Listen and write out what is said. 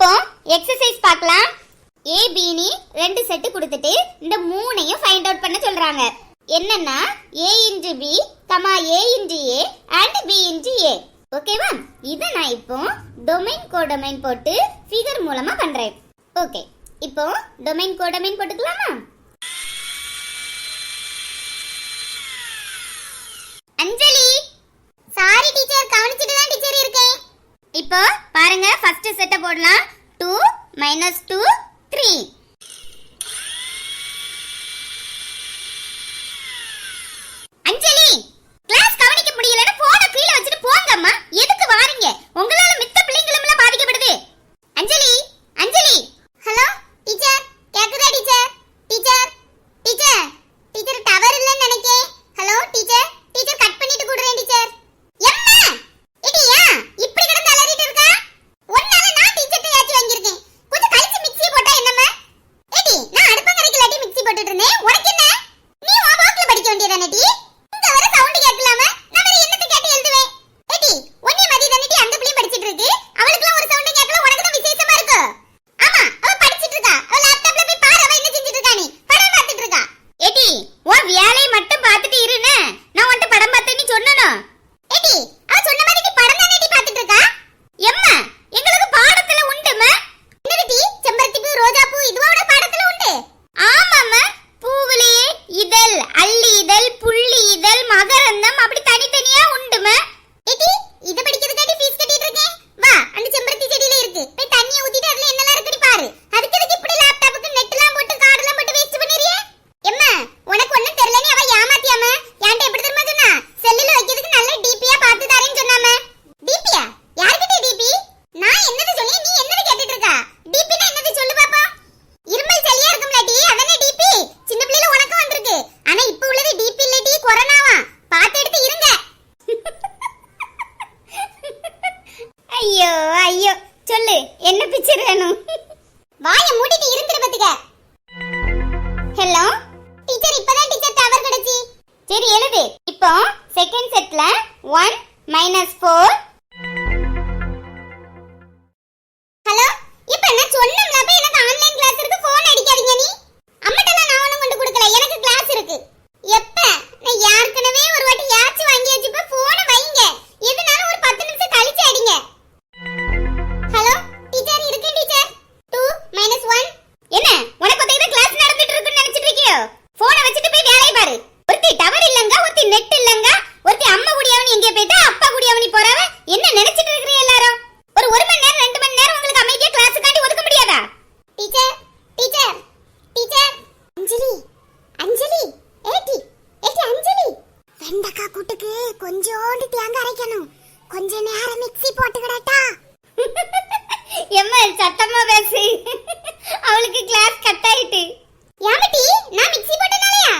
இப்போ எக்ஸசைஸ் பார்க்கலாம். ஏபினி ரெண்டு செட் கொடுத்துட்டு இந்த மூணையும் ஃபைண்ட் அவுட் பண்ண சொல்றாங்க. என்னன்னா a into b, a into a and b into a. ஓகேவா? இத நான் இப்போ டொமைன் கோடொமைன் போட்டு ஃபிகர் மூலமா பண்றேன். ஓகே, இப்போ டொமைன் கோடொமைன் போட்டுக்கலாமா? அஞ்சலி, சாரி டீச்சர், கவனிச்சிட்டு தான் டீச்சர் இருக்கேன். இப்போ பாருங்க, ஃபர்ஸ்ட் செட்ட போடலாம். 2 - 2 3. அஞ்சலி, கிளாஸ் கவனிக்க முடியலன்னா போன கீழ வச்சிட்டு போங்கம்மா. எதுக்கு வாரீங்க? உங்களால மித்த பிள்ளைகளும் எல்லாம் பாதிக்கப்படுது. அஞ்சலி, அஞ்சலி. ஹலோ டீச்சர், கேக்குதா teacher? Teacher, teacher, teacher tower இல்லன்னு நினைக்கேன். ஹலோ டீச்சர், டீச்சர் கட் பண்ணிட்டு கூடுறேன் டீச்சர். எம்மா, இடியா இப்படி கிடந்து அலறிட்டு இருக்கா? ஒன்னால நான் டீச்சர்ட்ட யாச்சி வாங்கியிருக்கேன். கொஞ்சம் கழிச்சு மிக்ஸி போட்டா என்னம்மா? ஏடி, நான் அடுப்பங்கரைக்கு லாட்டி மிக்ஸி போட்டுட்டு இருந்தேன். உனக்கு என்ன? நீ உன் வாக்குல படிக்க வேண்டியதானே டி? இங்க வர சவுண்ட் கேட்கலாம? நான் வேற என்னத்தை கேட்டு எழுதுவேன்? ஏடி, ஒன்னே மதி தானே டி அந்த பிள்ளை படிச்சிட்டு இருக்கு. அவளுக்குலாம் ஒரு சவுண்ட் கேட்கல, உனக்கு தான் விசேஷமா இருக்கு. ஆமா, அவ படிச்சிட்டு இருக்கா. அவ லேப்டாப்ல போய் பாரு, அவ என்ன செஞ்சிட்டு இருக்கா. நீ படம் பார்த்துட்டு இருக்கா. ஏடி, உன் வேலையை மட்டும் பார்த்துட்டு இருனே. நான் உன்கிட்ட படம் பார்த்தேன்னு சொன்னனோ? ஏடி, அவ சொன்ன மாதிரி நீ படம் தானே டி பார்த்துட்டு இருக்கா? எம்மா, எங்களுக்கு பாடத்துல உண்டுமா? என்னது டி, செம்பருத்தி பூ, ரோஜா பூ இதுவோட பாடத்துல உண்டு? ஆமாம்மா, பூவிலேயே இதழ், அள்ளி இதழ், புள்ளி இதழ், மகரந்தம் அப்படி தனித்தனியா உண்டுமா? ஏடி, இத படிக்கிறதுக்காடி ஃபீஸ் கட்டிட்டு இருக்கேன். வா, அந்த செம்பருத்தி செடியில இருக்கு. போய் தண்ணியை ஊத்திட்டு அதுல என்னலாம் இருக்குன்னு பாரு. அதுக்கு எதுக்கு இப்படி லேப்டாப்புக்கு நெட்லாம் போட்டு கார்டுலாம் போட்டு வேஸ்ட் பண்ணிறியே? எம்மா, உனக்கு ஒண்ணும் தெரியலன்னு அவ ஏமாத்தியாம. என்கிட்ட எப்படி தெரியுமா சொன்னா? செல்லுல வைக்கிறதுக்கு நல்ல டிபியா பார்த்து தரேன்னு சொன்னாம. டிபியா? யார்கிட்ட டிபி? நான் என்னது சொல்லி நீ என்னது கேட்டுட்டு இருக்கா? டிபினா என்னது சொல்லு பாப்பா. இருமல் சளியா இருக்கும்ல டி, அதானே டிபி. சின்ன பிள்ளைல உனக்கு வந்திருக்கு. ஆனா இப்ப உள்ளது டிபி இல்ல டி, கொரோனாவா. பார்த்து எடுத்து இருங்க. ஐயோ ஐயோ, சொல்லு, என்ன பிக்சர் வேணும்? வாயை மூடிட்டு இருந்துரு பாத்துக்க. ஹலோ டீச்சர், இப்பதான் டீச்சர் டவர் கிடைச்சி. சரி எழுது. இப்போ செகண்ட் செட்ல 1 - 4. ஹலோ, இப்போ நான் சொன்னேன்ல, அப்ப எனக்கு ஆன்லைன் கிளாஸ் இருக்கு, ஃபோன் அடிக்காதீங்க நீ. அம்மட்டலாம் நான் ஒண்ணும் கொண்டு கொடுக்கல, எனக்கு கிளாஸ் இருக்கு. எப்ப நான் யார்க்கனவே ஒரு வாட்டி யாச்சி வாங்கியாச்சு. இப்ப போனை வைங்க, எதுனாலும் ஒரு 10 நிமிஷம் கழிச்சு அடிங்க. ஹலோ டீச்சர், இருக்கேன் டீச்சர். 2 - 1. என்ன, உனக்கு ஒத்தையில கிளாஸ் நடந்துட்டு இருக்குன்னு நினைச்சிட்டு இருக்கியோ? போனை வச்சுட்டு போய் வேலைய பாரு. ஒருத்தி டவர் இல்லங்க, ஒருத்தி நெட் இல்லங்க, ஒருத்தி அம்மா குடியாவனி எங்கே போயிட்டா, அப்பா குடியாவனி போறவ. என்ன நினைச்சிட்டு இருக்கீங்க எல்லாரும்? ஒரு 1 மணி நேரம் 2 மணி நேரம் உங்களுக்கு அமைதியா கிளாஸுக்காண்டி ஒதுக்க முடியாதா? Teacher, teacher, teacher. Anjali, Anjali, ஏடி, ஏடி அஞ்சலி. வெண்டைக்காய் கூட்டுக்கு கொஞ்சோண்டு தேங்காய் அரைக்கணும். கொஞ்ச நேரம் மிக்ஸி போட்டுக்கடட்டா? எம்மா, சத்தமா பேசு. அவளுக்கு கிளாஸ் கட் ஆயிட்டு. யாமட்டி, நான் மிக்ஸி போட்டனாலயா?